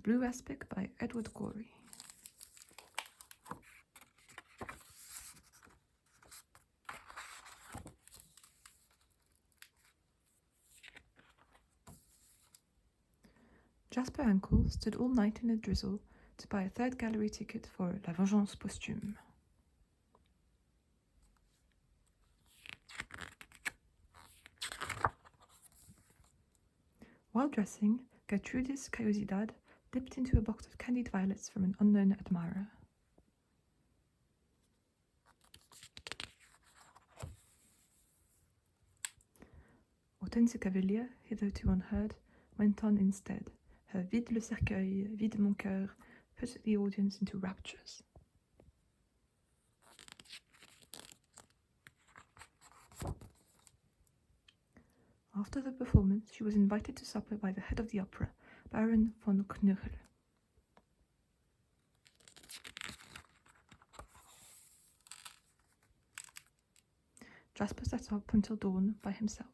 Blue Aspic by Edward Gorey. Jasper Ankle stood all night in a drizzle to buy a third gallery ticket for La Vengeance Posthume. While dressing, Gertrudis Cayosidad dipped into a box of candied violets from an unknown admirer. Hortense Cavalier, hitherto unheard, went on instead. Her vide le cercueil, vide mon cœur put the audience into raptures. After the performance, she was invited to supper by the head of the opera, Baron von Knöchel. Jasper sat up until dawn by himself.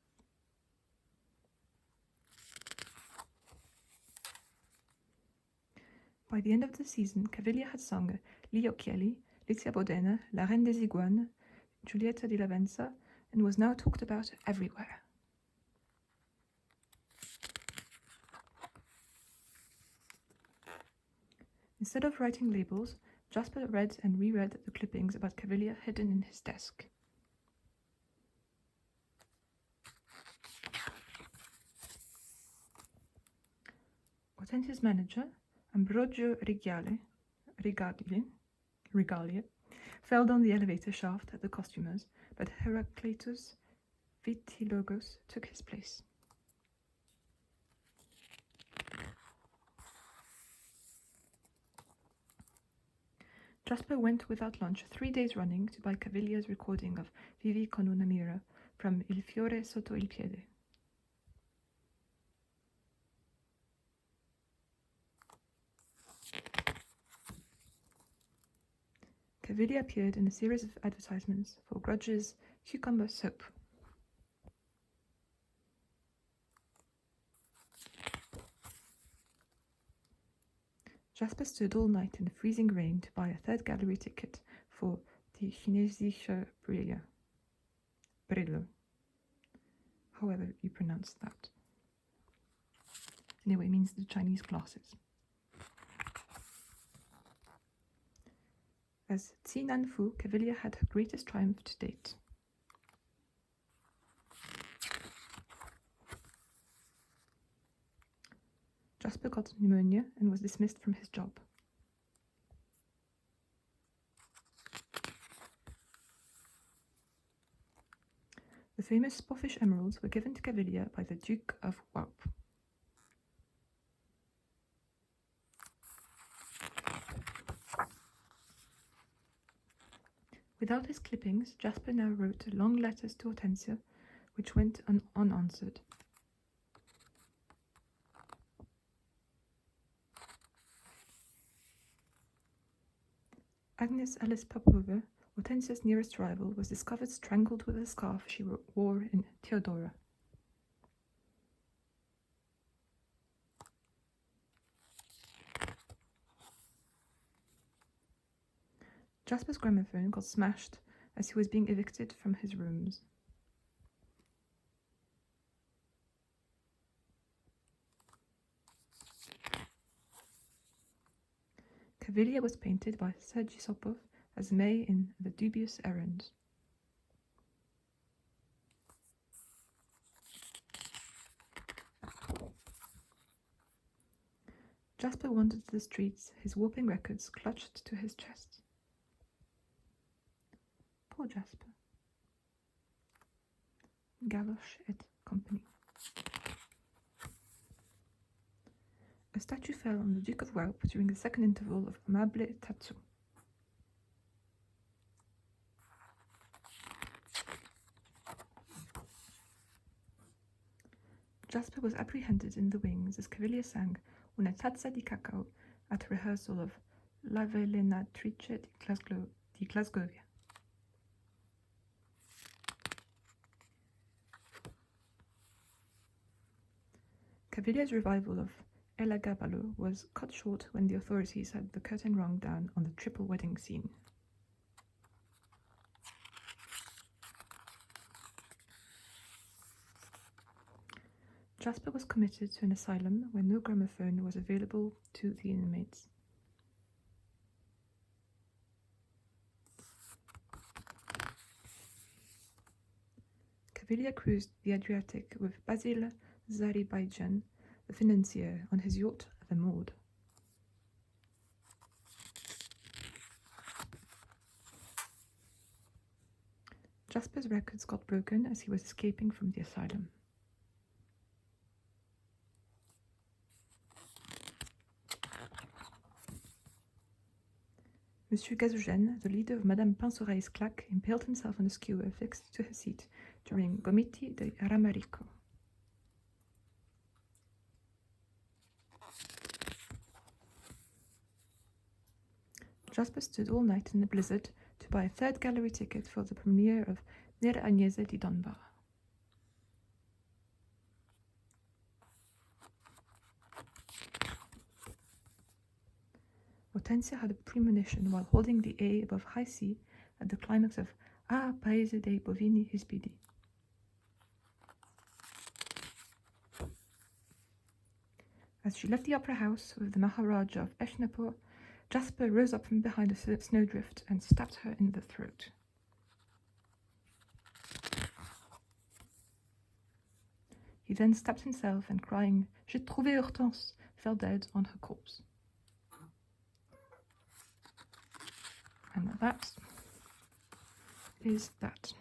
By the end of the season, Cavalier had sung Gli Occhielli, Lizia Bodena, La Reine des Iguanes, Giulietta di Lavenza, and was now talked about everywhere. Instead of writing labels, Jasper read and reread the clippings about Cavalier hidden in his desk. Hortense's manager, Ambrogio Regalie, fell down the elevator shaft at the costumers, but Heraclitus Vitilogos took his place. Jasper went without lunch 3 days running to buy Cavalier's recording of Vivi con una mira from Il fiore sotto il piede. Cavalier appeared in a series of advertisements for Grudge's cucumber soap. Jasper stood all night in the freezing rain to buy a third gallery ticket for Die Chinesische Brille. However you pronounce that. Anyway, it means the Chinese glasses. As Ti Nanfu, Cavalier had her greatest triumph to date. Jasper got pneumonia and was dismissed from his job. The famous Spoffish emeralds were given to Cavalier by the Duke of Warp. Without his clippings, Jasper now wrote long letters to Hortensia, which went unanswered. Agnes Alice Popova, Hortensia's nearest rival, was discovered strangled with a scarf she wore in Theodora. Jasper's gramophone got smashed as he was being evicted from his rooms. Cavalier was painted by Sergei Sopov as May in The Dubious Errand. Jasper wandered the streets, his warping records clutched to his chest. Poor Jasper. Galoche et Company. A statue fell on the Duke of Warp during the second interval of Amable Tatsu. Jasper was apprehended in the wings as Cavalier sang Una tazza di cacao at a rehearsal of La Velenatrice di Glasgovia. Cavalier's revival of Elagaballo was cut short when the authorities had the curtain rung down on the triple wedding scene. Jasper was committed to an asylum where no gramophone was available to the inmates. Caviglia cruised the Adriatic with Basil Zaribaijan, the financier, on his yacht, the Maud. Jasper's records got broken as he was escaping from the asylum. Monsieur Gazogène, the leader of Madame Pince-Oreille's claque, impaled himself on a skewer fixed to his seat during Gomiti de Ramarico. Jasper stood all night in the blizzard to buy a third gallery ticket for the premiere of Nera Agnese di Donbar. Hortensia had a premonition while holding the A above high C at the climax of Ah, Paese dei Bovini Hispidi. As she left the opera house with the Maharaja of Eshnapur, Jasper rose up from behind a snowdrift and stabbed her in the throat. He then stabbed himself and, crying, J'ai trouvé Hortense, fell dead on her corpse. And that is that.